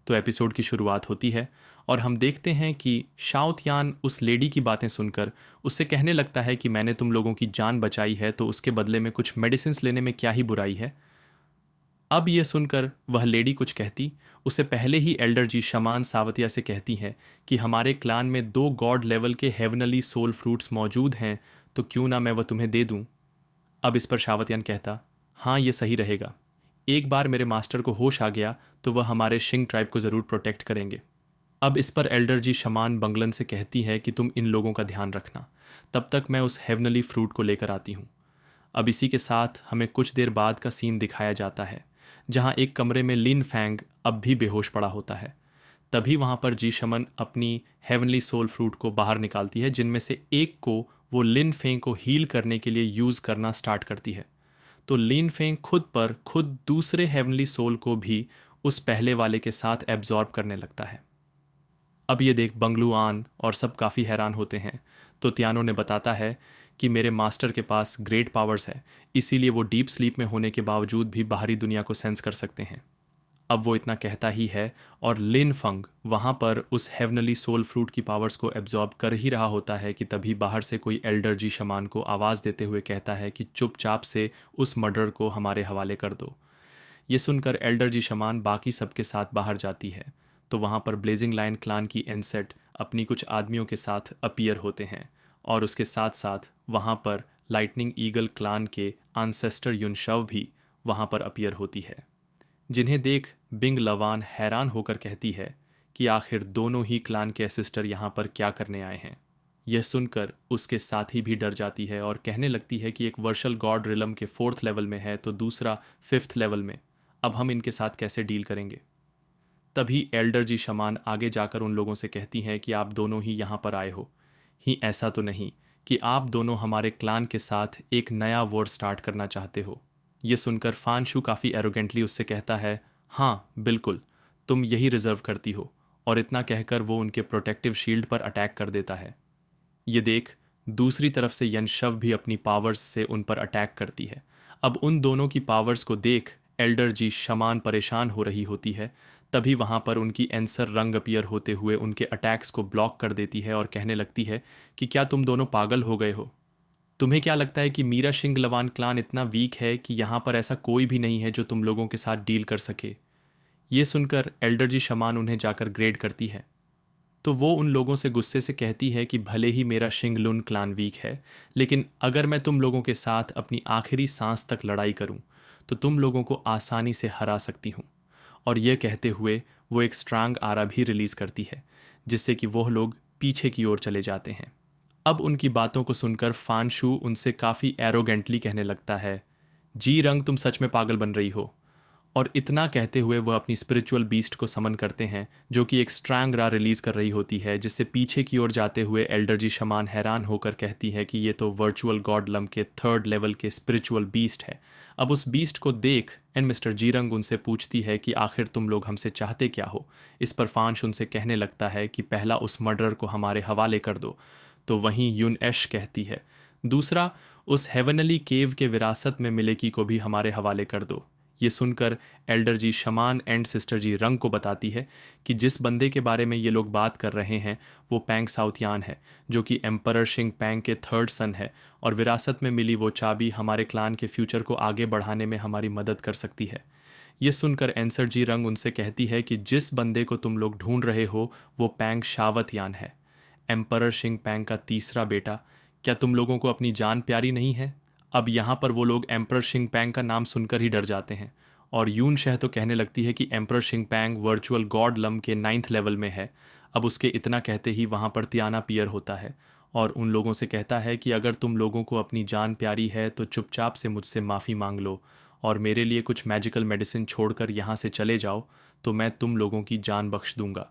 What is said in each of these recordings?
तो एपिसोड की शुरुआत होती है और हम देखते हैं कि शाओ तियान उस लेडी की बातें सुनकर उससे कहने लगता है कि मैंने तुम लोगों की जान बचाई है तो उसके बदले में कुछ मेडिसिन्स लेने में क्या ही बुराई है। अब यह सुनकर वह लेडी कुछ कहती उससे पहले ही एल्डर जी शमान सावतिया से कहती हैं कि हमारे क्लान में 2 गॉड लेवल के हेवनली सोल फ्रूट्स मौजूद हैं, तो क्यों ना मैं वह तुम्हें दे दूं। अब इस पर शावतियान कहता, हाँ ये सही रहेगा। एक बार मेरे मास्टर को होश आ गया तो वह हमारे शिंग ट्राइब को ज़रूर प्रोटेक्ट करेंगे। अब इस पर एल्डर जी शमान बंगलन से कहती है कि तुम इन लोगों का ध्यान रखना, तब तक मैं उस हेवनली फ्रूट को लेकर आती हूँ। अब इसी के साथ हमें कुछ देर बाद का सीन दिखाया जाता है जहां एक कमरे में लिन फैंग अब भी बेहोश पड़ा होता है। तभी वहां पर जी शमन अपनी हेवनली सोल फ्रूट को बाहर निकालती है, जिनमें से एक को वो लिन फेंग को हील करने के लिए यूज करना स्टार्ट करती है। तो लिन फेंग खुद दूसरे हेवनली सोल को भी उस पहले वाले के साथ एब्जॉर्ब करने लगता है। अब ये देख बंगलू आन और सब काफ़ी हैरान होते हैं। तो तियानो ने बताता है कि मेरे मास्टर के पास ग्रेट पावर्स है, इसीलिए वो डीप स्लीप में होने के बावजूद भी बाहरी दुनिया को सेंस कर सकते हैं। अब वो इतना कहता ही है और लिन फंग वहाँ पर उस हेवनली सोल फ्रूट की पावर्स को एब्जॉर्ब कर ही रहा होता है कि तभी बाहर से कोई एल्डर जी शमान को आवाज़ देते हुए कहता है कि चुपचाप से उस मर्डर को हमारे हवाले कर दो। ये सुनकर एल्डर जी शमान बाकी सबके साथ बाहर जाती है। तो वहाँ पर ब्लेजिंग लाइन क्लान की एनसेट अपनी कुछ आदमियों के साथ अपीयर होते हैं और उसके साथ साथ वहाँ पर लाइटनिंग ईगल क्लान के आंसेस्टर युनशव भी वहाँ पर अपीयर होती है, जिन्हें देख बिंग लवान हैरान होकर कहती है कि आखिर दोनों ही क्लान के असिस्टर यहाँ पर क्या करने आए हैं। यह सुनकर उसके साथी भी डर जाती है और कहने लगती है कि एक वर्शल गॉड रिलम के 4th लेवल में है तो दूसरा 5th लेवल में, अब हम इनके साथ कैसे डील करेंगे। तभी एल्डर जी शमान आगे जाकर उन लोगों से कहती हैं कि आप दोनों ही यहाँ पर आए हो, ही ऐसा तो नहीं कि आप दोनों हमारे क्लान के साथ एक नया वॉर स्टार्ट करना चाहते हो। ये सुनकर फानशु काफ़ी एरोगेंटली उससे कहता है, हाँ बिल्कुल, तुम यही रिजर्व करती हो, और इतना कहकर वो उनके प्रोटेक्टिव शील्ड पर अटैक कर देता है। ये देख दूसरी तरफ से यनशव भी अपनी पावर्स से उन पर अटैक करती है। अब उन दोनों की पावर्स को देख एल्डर जी शमान परेशान हो रही होती है। तभी वहां पर उनकी एंसर रंग अपीयर होते हुए उनके अटैक्स को ब्लॉक कर देती है और कहने लगती है कि क्या तुम दोनों पागल हो गए हो। तुम्हें क्या लगता है कि मीरा शिंग लवान क्लान इतना वीक है कि यहाँ पर ऐसा कोई भी नहीं है जो तुम लोगों के साथ डील कर सके। ये सुनकर एल्डर जी शमान उन्हें जाकर ग्रेड करती है। तो वो उन लोगों से गुस्से से कहती है कि भले ही मेरा शिंगलुन क्लान वीक है, लेकिन अगर मैं तुम लोगों के साथ अपनी आखिरी सांस तक लड़ाई करूं तो तुम लोगों को आसानी से हरा सकती हूं। और यह कहते हुए वो एक स्ट्रांग आरा भी रिलीज करती है, जिससे कि वह लोग पीछे की ओर चले जाते हैं। अब उनकी बातों को सुनकर फानशु उनसे काफ़ी एरोगेंटली कहने लगता है, जी रंग तुम सच में पागल बन रही हो। और इतना कहते हुए वह अपनी स्पिरिचुअल बीस्ट को समन करते हैं, जो कि एक स्ट्रैंग रा रिलीज कर रही होती है, जिससे पीछे की ओर जाते हुए एल्डर जी शमान हैरान होकर कहती है कि ये तो वर्चुअल गॉड लम के 3rd लेवल के स्पिरिचुअल बीस्ट है। अब उस बीस्ट को देख एंड मिस्टर जीरंग उनसे पूछती है कि आखिर तुम लोग हमसे चाहते क्या हो। इस पर फांश उनसे कहने लगता है कि पहला उस मर्डर को हमारे हवाले कर दो। तो वहीं यून ऐश कहती है, दूसरा उस हेवनली केव के विरासत में मिलेकी को भी हमारे हवाले कर दो। ये सुनकर Elder ji Shaman and sister जी रंग को बताती है कि जिस बंदे के बारे में ये लोग बात कर रहे हैं वो पैंग साउथियान है, जो कि एम्परर शिंग पैंग के 3rd सन है, और विरासत में मिली वो चाबी हमारे क्लान के फ्यूचर को आगे बढ़ाने में हमारी मदद कर सकती है। ये सुनकर एंसर जी रंग उनसे कहती है कि जिस बंदे को तुम लोग ढूंढ रहे हो वो पैंग शावतयान है, एम्परर शिंग पैंग का तीसरा बेटा। क्या तुम लोगों को अपनी जान प्यारी नहीं है। अब यहाँ पर वो लोग एम्परर शिंग पैंग का नाम सुनकर ही डर जाते हैं, और यून शह तो कहने लगती है कि एम्परर शिंग पैंग वर्चुअल गॉड लम के 9th लेवल में है। अब उसके इतना कहते ही वहाँ पर तियाना पियर होता है और उन लोगों से कहता है कि अगर तुम लोगों को अपनी जान प्यारी है तो चुपचाप से मुझसे माफ़ी मांग लो और मेरे लिए कुछ मैजिकल मेडिसिन छोड़कर यहाँ से चले जाओ, तो मैं तुम लोगों की जान बख्श दूंगा।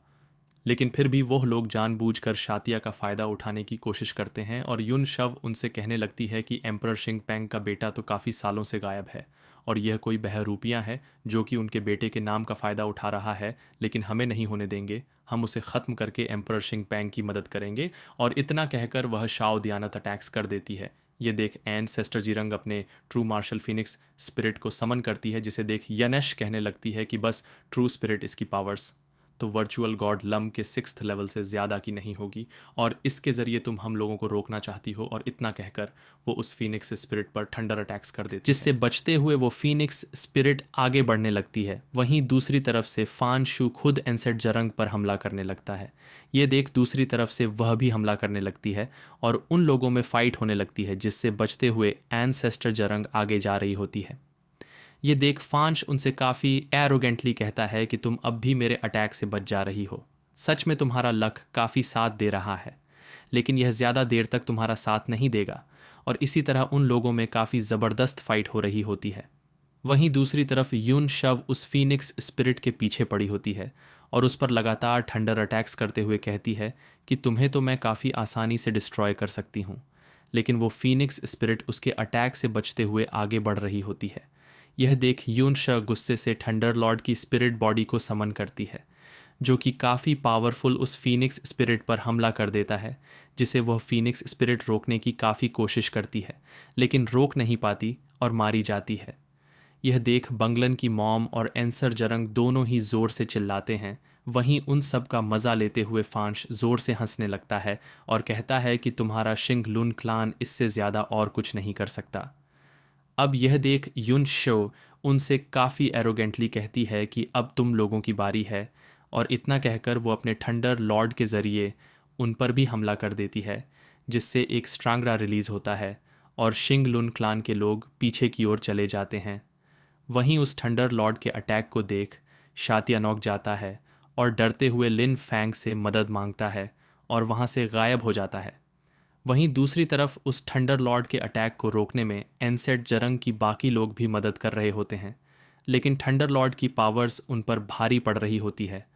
लेकिन फिर भी वह लोग जानबूझकर शातिया का फ़ायदा उठाने की कोशिश करते हैं और युन शव उनसे कहने लगती है कि एम्परर शिंग पैंग का बेटा तो काफ़ी सालों से गायब है और यह कोई बहरूपियाँ है जो कि उनके बेटे के नाम का फ़ायदा उठा रहा है, लेकिन हमें नहीं होने देंगे। हम उसे ख़त्म करके एम्परर शिंग पैंग की मदद करेंगे। और इतना कहकर वह शाओ दियानत अटैक्स कर देती है। ये देख एन सेस्टर जीरंग अपने ट्रू मार्शल फिनिक्स स्पिरिट को समन करती है, जिसे देख यनेश कहने लगती है कि बस ट्रू स्पिरिट इसकी पावर्स। तो वर्चुअल गॉड लम के 6th लेवल से ज़्यादा की नहीं होगी, और इसके ज़रिए तुम हम लोगों को रोकना चाहती हो। और इतना कहकर वो उस फीनिक्स स्पिरिट पर थंडर अटैक्स कर देती जिससे बचते हुए वो फीनिक्स स्पिरिट आगे बढ़ने लगती है। वहीं दूसरी तरफ से फान शू खुद एंसेट जरंग पर हमला करने लगता है। ये देख दूसरी तरफ से वह भी हमला करने लगती है और उन लोगों में फाइट होने लगती है, जिससे बचते हुए एंसेस्टर जरंग आगे जा रही होती है। ये देख फांश उनसे काफ़ी एरोगेंटली कहता है कि तुम अब भी मेरे अटैक से बच जा रही हो। सच में तुम्हारा लक काफ़ी साथ दे रहा है, लेकिन यह ज़्यादा देर तक तुम्हारा साथ नहीं देगा। और इसी तरह उन लोगों में काफ़ी ज़बरदस्त फाइट हो रही होती है। वहीं दूसरी तरफ यून शव उस फीनिक्स स्पिरिट के पीछे पड़ी होती है और उस पर लगातार थंडर अटैक्स करते हुए कहती है कि तुम्हें तो मैं काफ़ी आसानी से डिस्ट्रॉय कर सकती हूँ। लेकिन वो फीनिक्स स्पिरिट उसके अटैक से बचते हुए आगे बढ़ रही होती है। यह देख यून शव गुस्से से थंडर लॉर्ड की स्पिरिट बॉडी को समन करती है, जो कि काफ़ी पावरफुल उस फीनिक्स स्पिरिट पर हमला कर देता है, जिसे वह फीनिक्स स्पिरिट रोकने की काफ़ी कोशिश करती है, लेकिन रोक नहीं पाती और मारी जाती है। यह देख बंगलन की मॉम और एंसर जरंग दोनों ही जोर से चिल्लाते हैं। वहीं उन सब का मज़ा लेते हुए फांश जोर से हंसने लगता है और कहता है कि तुम्हारा शिंग लुन क्लान इससे ज़्यादा और कुछ नहीं कर सकता। अब यह देख युन शो उनसे काफ़ी एरोगेंटली कहती है कि अब तुम लोगों की बारी है, और इतना कहकर वो अपने थंडर लॉर्ड के ज़रिए उन पर भी हमला कर देती है, जिससे एक स्ट्रांगरा रिलीज़ होता है और शिंग लुन क्लान के लोग पीछे की ओर चले जाते हैं। वहीं उस थंडर लॉर्ड के अटैक को देख शातियानोक जाता है और डरते हुए लिन फैंग से मदद मांगता है और वहाँ से गायब हो जाता है। वहीं दूसरी तरफ उस थंडर लॉर्ड के अटैक को रोकने में एनसेट जरंग की बाकी लोग भी मदद कर रहे होते हैं, लेकिन थंडर लॉर्ड की पावर्स उन पर भारी पड़ रही होती है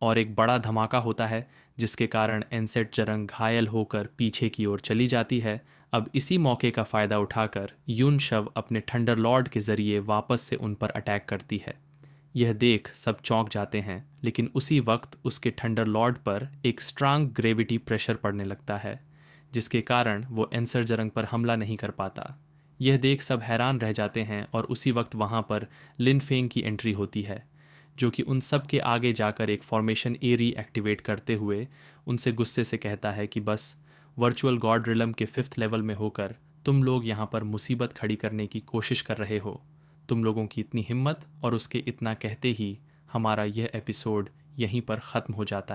और एक बड़ा धमाका होता है, जिसके कारण एनसेट जरंग घायल होकर पीछे की ओर चली जाती है। अब इसी मौके का फ़ायदा उठाकर यून शव अपने थंडर लॉर्ड के ज़रिए वापस से उन पर अटैक करती है। यह देख सब चौंक जाते हैं, लेकिन उसी वक्त उसके थंडर लॉर्ड पर एक स्ट्रांग ग्रेविटी प्रेशर पड़ने लगता है, जिसके कारण वो एंसर जरंग पर हमला नहीं कर पाता। यह देख सब हैरान रह जाते हैं और उसी वक्त वहाँ पर लिन फेंग की एंट्री होती है, जो कि उन सब के आगे जाकर एक फॉर्मेशन एरी एक्टिवेट करते हुए उनसे गुस्से से कहता है कि बस वर्चुअल गॉड रिलम के 5th लेवल में होकर तुम लोग यहाँ पर मुसीबत खड़ी करने की कोशिश कर रहे हो। तुम लोगों की इतनी हिम्मत। और उसके इतना कहते ही हमारा यह एपिसोड यहीं पर ख़त्म हो जाता है।